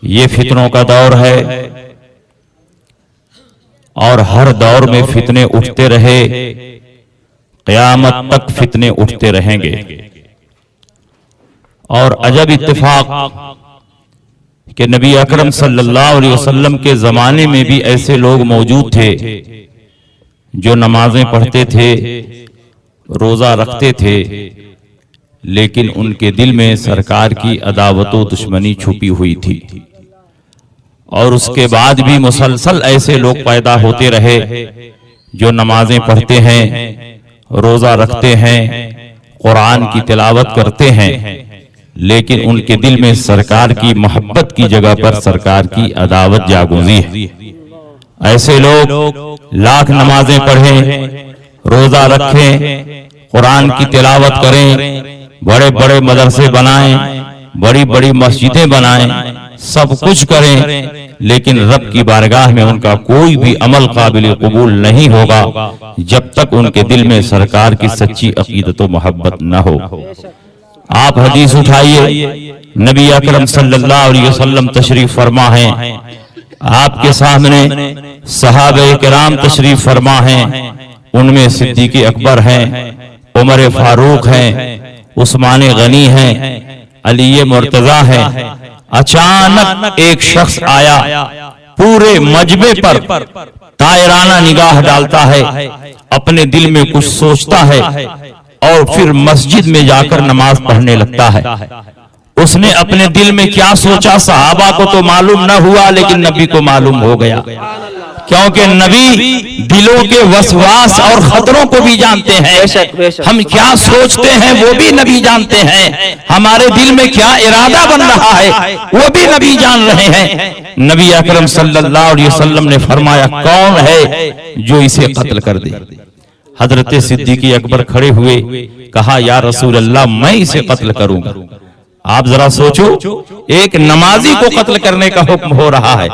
یہ فتنوں کا دور ہے اور ہر دور میں فتنے اٹھتے رہے، قیامت تک فتنے اٹھتے رہیں گے۔ اور عجب اتفاق کہ نبی اکرم صلی اللہ علیہ وسلم کے زمانے میں بھی ایسے لوگ موجود تھے جو نمازیں پڑھتے تھے، روزہ رکھتے تھے، لیکن ان کے دل میں سرکار کی عداوت و دشمنی چھپی ہوئی تھی۔ اور اس کے بعد بھی مسلسل ایسے لوگ پیدا ہوتے رہے جو نمازیں پڑھتے ہیں، روزہ رکھتے ہیں، قرآن کی تلاوت کرتے ہیں، لیکن ان کے دل میں سرکار کی محبت کی جگہ پر سرکار کی عداوت جاگوزی ہے۔ ایسے لوگ لاکھ نمازیں پڑھیں، روزہ رکھیں، قرآن کی تلاوت کریں، بڑے بڑے مدرسے بنائیں، بڑی بڑی مسجدیں بنائیں، سب کچھ کریں، لیکن رب کی بارگاہ میں ان کا کوئی بھی عمل قابل قبول نہیں ہوگا جب تک ان کے دل میں سرکار کی سچی عقیدت و محبت نہ ہو۔ آپ حدیث اٹھائیے، نبی اکرم صلی اللہ علیہ وسلم تشریف فرما ہیں، آپ کے سامنے صحابہ کرام تشریف فرما ہیں، ان میں صدیق اکبر ہیں، عمر فاروق ہیں، عثمان غنی ہیں، علی مرتضی ہیں۔ اچانک ایک شخص آیا، پورے مجمع پر طائرانہ نگاہ ڈالتا ہے، اپنے دل میں کچھ سوچتا ہے اور پھر مسجد میں جا کر نماز پڑھنے لگتا ہے۔ اس نے اپنے دل میں کیا سوچا صحابہ کو تو معلوم نہ ہوا، لیکن نبی کو معلوم ہو گیا، کیونکہ نبی دلوں کے وسواس اور خطروں کو بھی جانتے ہیں۔ ہم کیا سوچتے ہیں وہ بھی نبی جانتے ہیں، ہمارے دل میں کیا ارادہ بن رہا ہے وہ بھی نبی جان رہے ہیں۔ نبی اکرم صلی اللہ علیہ وسلم نے فرمایا، کون ہے جو اسے قتل کر دے؟ حضرت صدیق اکبر کھڑے ہوئے، کہا یا رسول اللہ میں اسے قتل کروں گا۔ آپ ذرا سوچو، ایک نمازی کو قتل کرنے کا حکم ہو رہا ہے۔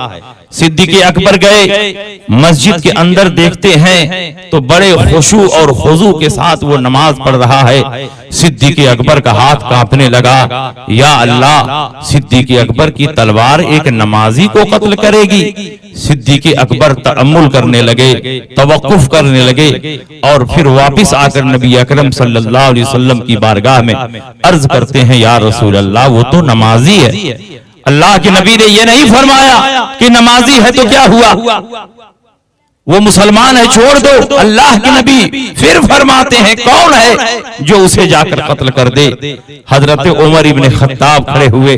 صدیق اکبر گئے، مسجد کے اندر دیکھتے ہیں تو بڑے خشوع اور خضوع کے ساتھ وہ نماز پڑھ رہا ہے۔ صدیق اکبر کا ہاتھ کانپنے لگا، یا اللہ، صدیق اکبر کی تلوار ایک نمازی کو قتل کرے گی؟ صدیق اکبر تأمل کرنے لگے، توقف کرنے لگے، اور پھر واپس آ کر نبی اکرم صلی اللہ علیہ وسلم کی بارگاہ میں عرض کرتے ہیں، یا رسول اللہ وہ تو نمازی ہے۔ اللہ کے نبی نے یہ نہیں فرمایا کہ نمازی ہے تو کیا ہوا، وہ مسلمان ہے چھوڑ دو۔ اللہ کے نبی پھر فرماتے ہیں، کون ہے جو اسے جا کر قتل کر دے؟ حضرت عمر ابن خطاب کھڑے ہوئے،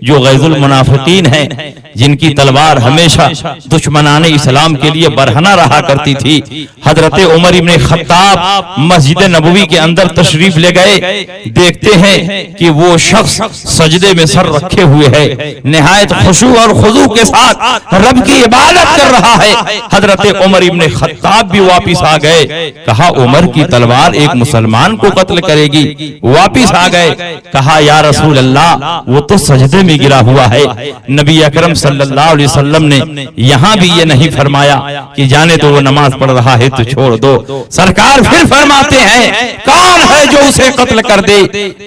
جو غیظ المنافقین ہیں، جن کی تلوار ہمیشہ دشمنان اسلام کے لیے برہنہ رہا کرتی تھی۔ حضرت عمر ابن خطاب مسجد نبوی کے اندر تشریف لے گئے، دیکھتے ہیں کہ وہ شخص سجدے میں سر رکھے ہوئے ہے، نہایت خشوع اور خضوع کے ساتھ رب کی عبادت کر رہا ہے۔ حضرت عمر ابن خطاب بھی واپس آ گئے، کہا عمر کی تلوار ایک مسلمان کو قتل کرے گی؟ واپس آ گئے، کہا یا رسول اللہ وہ تو سجدے میں گرا ہوا ہے۔ نبی اکرم صلی اللہ علیہ وسلم نے یہاں بھی یہ نہیں فرمایا کہ جانے تو وہ نماز پڑھ رہا ہے تو چھوڑ دو۔ سرکار پھر فرماتے ہیں، کون ہے جو اسے قتل کر دے؟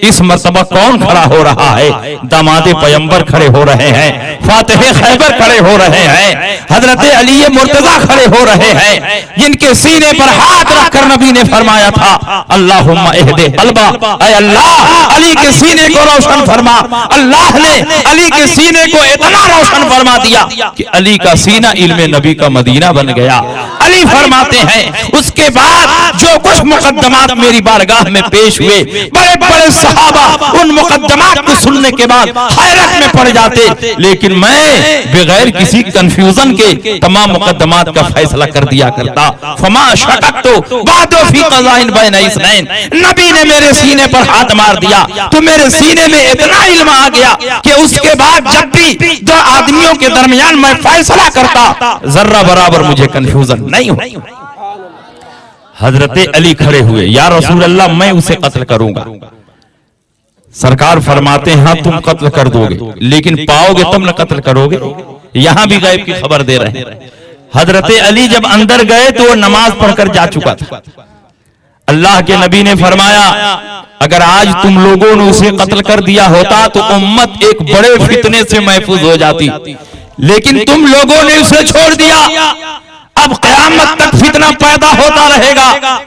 اس مرتبہ کون کھڑا ہو رہا ہے؟ داماد پیمبر کھڑے ہو رہے ہیں، فاتح خیبر کھڑے ہو رہے ہیں، حضرت علی مرتضی کھڑے ہو رہے ہیں، جن کے سینے پر ہاتھ رکھ کر نبی نے فرمایا تھا، اللہم اہدِ قلبہ، اے اللہ علی کے سینے کو روشن فرما۔ اللہ نے علی کے سینے کو اتنا روشن فرما دیا کہ علی کا سینہ علم نبی کا مدینہ بن گیا۔ علی فرماتے ہیں، اس کے بعد جو کچھ مقدمات میری بارگاہ میں پیش ہوئے، بڑے بڑے صحابہ ان مقدمات کو سننے کے بعد حیرت میں پڑ جاتے، لیکن میں بغیر کسی کنفیوژن کے تمام مقدمات کا فیصلہ کر دیا کرتا۔ فما شککت بعد فی قضاء بین اثنین، نبی نے میرے سینے پر ہاتھ مار دیا تو میرے سینے میں اتنا علم آ گیا کہ اس کے بعد جب بھی دو آدمیوں کے درمیان میں فیصلہ کرتا، ذرہ برابر مجھے کنفیوژن نہیں ہو۔ حضرت علی کھڑے ہوئے، یا رسول اللہ میں اسے قتل کروں گا۔ سرکار فرماتے ہیں، ہاں تم قتل کر دو گے، لیکن پاؤ گے تم نہ قتل کرو گے۔ یہاں بھی غیب کی خبر دے رہے ہیں۔ حضرت علی جب اندر گئے تو وہ نماز پڑھ کر جا چکا تھا۔ اللہ کے نبی نے فرمایا، اگر آج تم لوگوں نے اسے قتل کر دیا ہوتا تو امت ایک بڑے فتنے سے محفوظ ہو جاتی، لیکن تم لوگوں نے اسے چھوڑ دیا، اب قیامت تک فتنہ پیدا ہوتا رہے گا،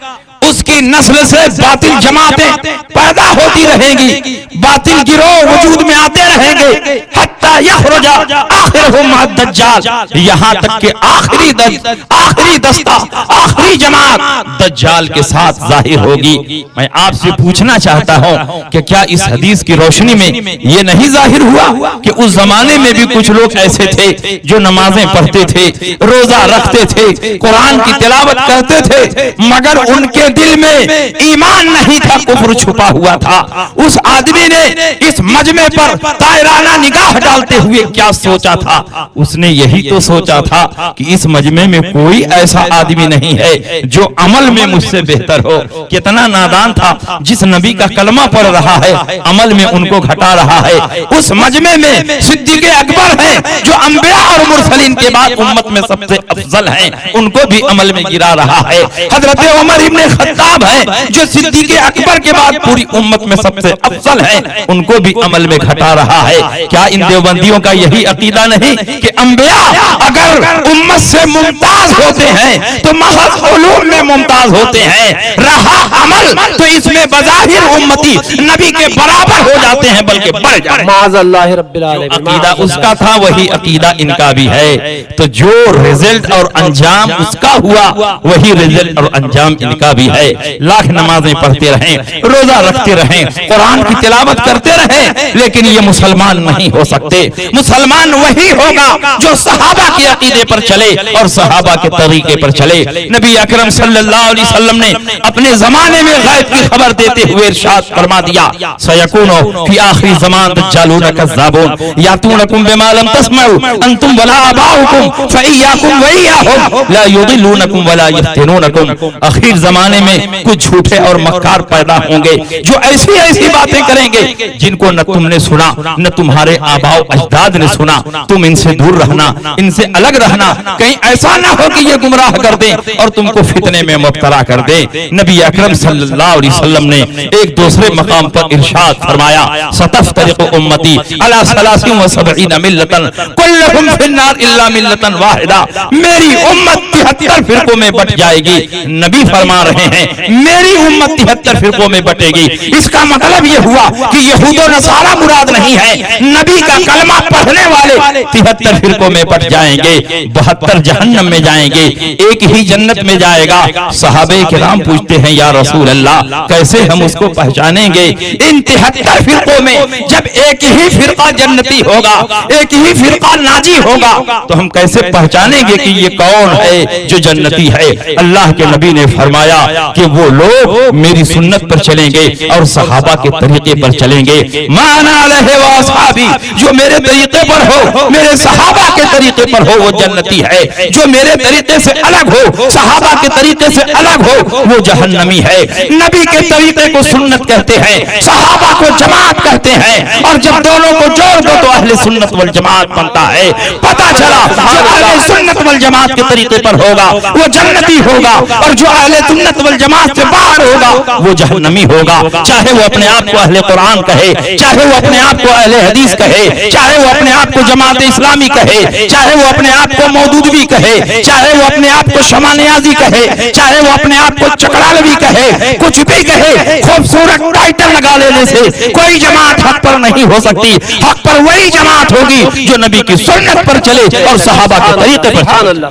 اس کی نسل سے باطل جماعتیں پیدا ہوتی رہیں گی، باطل گروہ وجود میں آتے رہیں گے، حتی یخرج آخرہم الدجال، یہاں تک کہ آخری دستہ، آخری جماعت دجال کے ساتھ ظاہر ہوگی۔ میں آپ سے پوچھنا چاہتا ہوں کہ کیا اس حدیث کی روشنی میں یہ نہیں ظاہر ہوا کہ اس زمانے میں بھی کچھ لوگ ایسے تھے جو نمازیں پڑھتے تھے، روزہ رکھتے تھے، قرآن کی تلاوت کرتے تھے، مگر ان کے دل میں ایمان نہیں تھا، کفر چھپا ہوا تھا۔ اس آدمی نے اس مجمع پر طائرانہ نگاہ ڈالتے ہوئے کیا سوچا تھا؟ اس نے یہی تو سوچا تھا کہ اس مجمع میں کوئی ایسا آدمی نہیں ہے جو عمل میں مجھ سے بہتر ہو۔ کتنا نادان تھا، جس نبی کا کلمہ پڑھ رہا ہے عمل میں ان کو گھٹا رہا ہے۔ اس مجمع میں صدیق اکبر ہیں جو انبیاء اور مرسلین کے بعد امت میں سب سے افضل ہیں، ان کو بھی عمل میں گرا رہا ہے۔ حضرت عمر ابن خطاب ہیں جو صدیق اکبر کے بعد پوری امت میں سب سے افضل ہیں، ان کو بھی عمل میں گھٹا رہا ہے۔ کیا ان دیوبندیوں کا یہی عقیدہ نہیں کہ انبیاء اگر امت سے ممتاز ہوتے ہیں تو محض علوم میں ممتاز ہوتے ہیں، رہا عمل تو اس میں بظاہر امتی نبی کے برابر ہو جاتے ہیں بلکہ بڑھ جاتے ہیں۔ معاذ اللہ رب العالمین۔ عقیدہ اس کا تھا وہی عقیدہ ان کا بھی ہے، تو جو رزلٹ اور انجام اس کا ہوا وہی رزلٹ اور انجام ان کا بھی ہے۔ لاکھ نمازیں پڑھتے رہیں، روزہ رکھتے رہیں، قرآن کی تلاوت کرتے رہیں، لیکن یہ مسلمان نہیں ہو سکتے۔ مسلمان وہی ہوگا جو صحابہ کے عقیدے پر چلے اور صحابہ کے طریقے پر چلے۔ نبی اکرم صلی اللہ علیہ وسلم نے اپنے زمانے میں غیب کی خبر دیتے ہوئے ارشاد فرما دیا، سیکون فی آخری زمان دجالون کذابون یاتونکم بما لم تسمعوا انتم ولا آباؤکم فایاکم وایاہم لا یضلونکم ولا یفتنونکم۔ آخر زمانے میں کچھ جھوٹے اور مکار پیدا ہوں گے جو ایسی باتیں کریں گے جن کو نہ تم نے سنا نہ تمہارے آباء و اجداد نے سنا۔ تم ان سے دور رہنا، ان سے الگ رہنا، کہیں ایسا نہ ہو کہ یہ گمراہ کر دیں اور تم کو فتنے میں مبتلا کر دیں۔ نبی اکرم صلی اللہ علیہ وسلم نے ایک دوسرے مقام پر ارشاد فرمایا، ستفترق امتی علی 73 ملۃ کلہم فی النار الا ملۃ واحدہ، میری امت 73 فرقوں میں بٹ جائے گی۔ نبی فرما رہے ہیں میری امت 73 فرقوں میں بٹے گی۔ اس کا مطلب یہ ہوا کہ یہود و نصارہ مراد نہیں ہے، نبی کا کلمہ پڑھنے والے 73 فرقوں میں بٹ جائیں گے، 72 جہنم میں جائیں گے، ایک ہی جنت میں جائے گا۔ صحابہ کرام پوچھتے ہیں یا رسول اللہ کیسے ہم اس کو پہچانیں گے؟ ان 73 فرقوں میں جب ایک ہی فرقہ جنتی ہوگا، ایک ہی فرقہ ناجی ہوگا، تو ہم کیسے پہچانیں گے کہ یہ کون ہے جو جنتی ہے؟ اللہ کے نبی نے فرمایا کہ وہ لوگ میری سنت پر چلیں گے اور صحابہ کے طریقے پر چلیں گے، مانا علیہ واصحابی، جو میرے طریقے پر ہو، میرے صحابہ کے طریقے پر ہو وہ جنتی ہے، جو میرے طریقے سے الگ ہو، صحابہ کے طریقے سے الگ ہو وہ جہنمی ہے۔ نبی کے طریقے کو سنت کہتے ہیں، صحابہ کو جماعت کہتے ہیں، اور جب دونوں کو جوڑ دو تو اہل سنت والجماعت بنتا ہے۔ پتہ چلا جو اہل سنت والجماعت کے طریقے پر ہوگا وہ جنتی ہوگا، اور جو اہل سنت والجماعت سے باہر ہوگا وہ جہنمی ہوگا، چاہے وہ اپنے آپ کو اہل قرآن کہے، چاہے وہ اپنے آپ کو اہل حدیث کہے، چاہے وہ اپنے آپ کو جماعت اسلامی کہے، چاہے وہ اپنے آپ کو مودودی کہے، چاہے وہ اپنے آپ کو شمع نیازی کہے، چاہے وہ اپنے آپ کو چکرالوی کہے، کچھ بھی کہے، خوبصورت ٹائٹل لگا لینے سے کوئی جماعت حق پر نہیں ہو سکتی۔ حق پر وہی جماعت ہوگی جو نبی کی سنت پر چلے اور صحابہ کے طریقے پر چلے۔